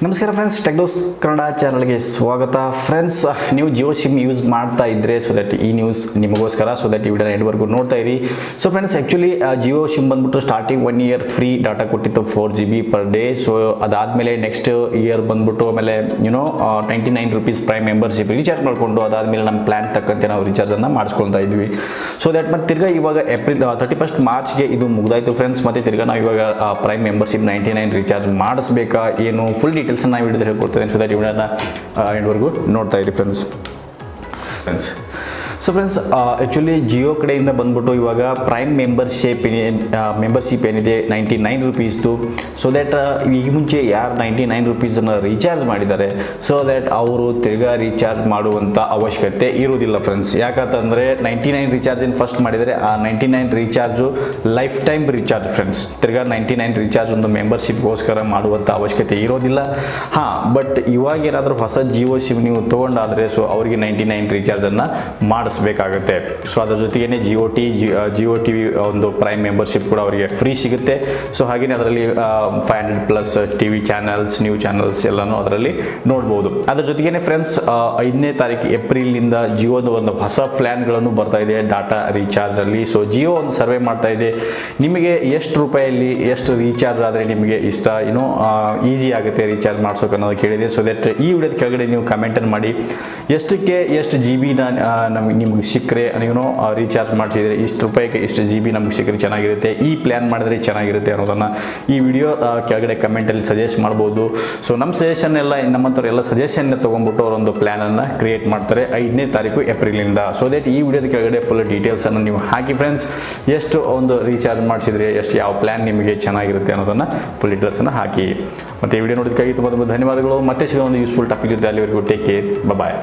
ನಮಸ್ಕಾರ friends, tech ದೋಸ್ತ್ ಕನ್ನಡ ಚಾನಲ್ಗೆ ಸ್ವಾಗತ. ಫ್ರೆಂಡ್ಸ್, ನೀವು ಜಿಯೋ ಸಿಮ್ ಯೂಸ್ ಮಾಡ್ತಾ ಇದ್ದರೆ ಸೊ ದಟ್ ಈ ನ್ಯೂಸ್ ನಿಮಗೋಸ್ಕರ, ಸೊ ದಟ್ ಈ ವಿಡಿಯೋನ ಎಂಡ್ವರೆಗೂ ನೋಡ್ತಾ ಇರಿ. So friends, actually Jio sim ಬಂದ್ಬಿಟ್ಟು ಸ್ಟಾರ್ಟಿಂಗ್ 1 ಇಯರ್ ಫ್ರೀ ಡಾಟಾ ಕೊಟ್ಟಿತ್ತು 4 GB ಪರ್ ಡೇ. ಸೊ ಅದಾದಮೇಲೆ ನೆಕ್ಸ್ಟ್ ಇಯರ್ ಬಂದ್ಬಿಟ್ಟು ಆಮೇಲೆ 99 rupees ಪ್ರೈಮ್ ಮೆಂಬರ್ಶಿಪ್ ರೀಚಾರ್ಜ್ ಮಾಡಿಕೊಂಡು ಅದಾದಮೇಲೆ ನಮ್ಮ ಪ್ಲ್ಯಾನ್ ತಕ್ಕಂತೆ ನಾವು ರೀಚಾರ್ಜನ್ನು ಮಾಡಿಸ್ಕೊಳ್ತಾ ಇದ್ವಿ. ಸೊ ದಟ್ ಮತ್ತು ತಿರ್ಗಾ ಇವಾಗ ಏಪ್ರಿಲ್ 31st ಮಾರ್ಚ್ಗೆ ಇದು ಮುಗ್ದಾಯಿತು ಫ್ರೆಂಡ್ಸ್. ಮತ್ತು ತಿರ್ಗಾ ನಾವು ಇವಾಗ ಪ್ರೈಮ್ ಮೆಂಬರ್ಶಿಪ್ 99 ರೀಚಾರ್ಜ್ ಮಾಡಿಸ್ಬೇಕಾ ಏನು ಫುಲ್ ಡೀಟೇಲ್ಸ್ ನಾನು ವಿಡಿಯೋದಲ್ಲಿ ಹೇಳ್ಕೊಡ್ತೇನೆ. ಸೊ ದಟ್ ಈ ವಿಡಿಯೋನ ಎಂಡ್ವರೆಗೂ ನೋಡ್ತಾ ಇರಿ friends. So friends, actually Jio ಕಡೆಯಿಂದ ಬಂದ್ಬಿಟ್ಟು ಇವಾಗ ಪ್ರೈಮ್ ಮೆಂಬರ್ಶಿಪ್ ಏನಿದೆ 99 rupeesದು. ಸೊ ದ್ಯಾಟ್ ಈ ಮುಂಚೆ ಯಾರು 99 rupeesನ್ನು ರೀಚಾರ್ಜ್ ಮಾಡಿದ್ದಾರೆ ಸೊ ದ್ಯಾಟ್ ಅವರು ತಿರ್ಗಾ ರೀಚಾರ್ಜ್ ಮಾಡುವಂಥ ಅವಶ್ಯಕತೆ ಇರುವುದಿಲ್ಲ ಫ್ರೆಂಡ್ಸ್. ಯಾಕಂತಂದರೆ 99 ರೀಚಾರ್ಜ್ ಏನು ಫಸ್ಟ್ ಮಾಡಿದರೆ ಆ 99 recharge life time recharge friends. ತಿರ್ಗಾ 99 ರೀಚಾರ್ಜ್ ಒಂದು ಮೆಂಬರ್ಶಿಪ್ಗೋಸ್ಕರ ಮಾಡುವಂಥ ಅವಶ್ಯಕತೆ ಇರೋದಿಲ್ಲ. ಬಟ್ ಇವಾಗ ಏನಾದರೂ ಹೊಸ ಜಿಯೋ ಸಿಮ್ ನೀವು ತೊಗೊಂಡಾದರೆ ಸೊ ಅವರಿಗೆ 99 ರೀಚಾರ್ಜನ್ನು ಮಾಡಿಸ್ಬೇಕಾಗುತ್ತೆ. ಸೊ ಅದರ ಜೊತೆಗೇ ಜಿಯೋ ಟಿ ವಿ ಒಂದು ಪ್ರೈಮ್ ಮೆಂಬರ್ಶಿಪ್ ಕೂಡ ಅವರಿಗೆ ಫ್ರೀ ಸಿಗುತ್ತೆ. ಸೊ ಹಾಗೆಯೇ ಅದರಲ್ಲಿ 500+ T V channels, new channels ಎಲ್ಲನೂ ಅದರಲ್ಲಿ ನೋಡ್ಬೋದು. ಅದರ ಜೊತೆಗೇ ಫ್ರೆಂಡ್ಸ್, 5ನೇ ತಾರೀಕು ಏಪ್ರಿಲಿಂದ ಜಿಯೋದ ಒಂದು ಹೊಸ ಪ್ಲ್ಯಾನ್ಗಳನ್ನು ಬರ್ತಾ ಇದೆ ಡಾಟಾ ರೀಚಾರ್ಜಲ್ಲಿ. ಸೊ ಜಿಯೋ ಒಂದು ಸರ್ವೆ ಮಾಡ್ತಾ ಇದೆ, ನಿಮಗೆ ಎಷ್ಟು ರೂಪಾಯಲ್ಲಿ ಎಷ್ಟು ರೀಚಾರ್ಜ್ ಆದರೆ ನಿಮಗೆ ಇಷ್ಟ ಈಸಿ ಆಗುತ್ತೆ ರೀಚಾರ್ಜ್ ಮಾಡ್ಸೋಕೆ ಅನ್ನೋದು ಕೇಳಿದೆ. ಸೊ ದಟ್ ಈ ವಿಡಿಯೋದ ಕೆಳಗಡೆ ನೀವು ಕಮೆಂಟನ್ನು ಮಾಡಿ ಎಷ್ಟು GB ನಿಮ್ಗೆ ಸಿಕ್ಕರೆ ರೀಚಾರ್ಜ್ ಮಾಡಿಸಿದರೆ ಇಷ್ಟು ರೂಪಾಯಿಗೆ ಇಷ್ಟು GB ನಮ್ಗೆ ಸಿಕ್ಕರೆ ಚೆನ್ನಾಗಿರುತ್ತೆ, ಈ ಪ್ಲ್ಯಾನ್ ಮಾಡಿದ್ರೆ ಚೆನ್ನಾಗಿರುತ್ತೆ ಅನ್ನೋದನ್ನು ಈ ವಿಡಿಯೋ ಕೆಳಗಡೆ ಕಮೆಂಟಲ್ಲಿ ಸಜೆಸ್ಟ್ ಮಾಡ್ಬೋದು. ಸೊ ನಮ್ಮ ಸಜೆಷನ್ ಎಲ್ಲ ನಮ್ಮಂಥವ್ರು ಎಲ್ಲ ಸಜೆಷನ್ನ ತೊಗೊಂಡ್ಬಿಟ್ಟು ಅವರೊಂದು ಪ್ಲ್ಯಾನನ್ನು ಕ್ರಿಯೇಟ್ ಮಾಡ್ತಾರೆ 5ನೇ ತಾರೀಕು ಏಪ್ರಿಲಿಂದ. ಸೊ ದಟ್ ಈ ವಿಡಿಯೋದ ಕೆಳಗಡೆ ಫುಲ್ ಡೀಟೇಲ್ಸನ್ನು ನೀವು ಹಾಕಿ ಫ್ರೆಂಡ್ಸ್. ಎಷ್ಟು ಒಂದು ರೀಚಾರ್ಜ್ ಮಾಡಿಸಿದ್ರೆ ಎಷ್ಟು ಯಾವ ಪ್ಲ್ಯಾನ್ ನಿಮಗೆ ಚೆನ್ನಾಗಿರುತ್ತೆ ಅನ್ನೋದನ್ನು ಫುಲ್ ಡೀಟೇಲ್ಸನ್ನು ಹಾಕಿ. ಮತ್ತು ಈ ವಿಡಿಯೋ ನೋಡೋದಕ್ಕಾಗಿ ತುಂಬ ಧನ್ಯವಾದಗಳು. ಮತ್ತೆ ಸಿಗೋ ಒಂದು ಯೂಸ್ಫುಲ್ ಟಾಪಿಕ್ ಜೊತೆ ಅಲ್ಲಿವರೆಗೂ ಟೇಕ್ ಕೇರ್, ಬಾಯ್.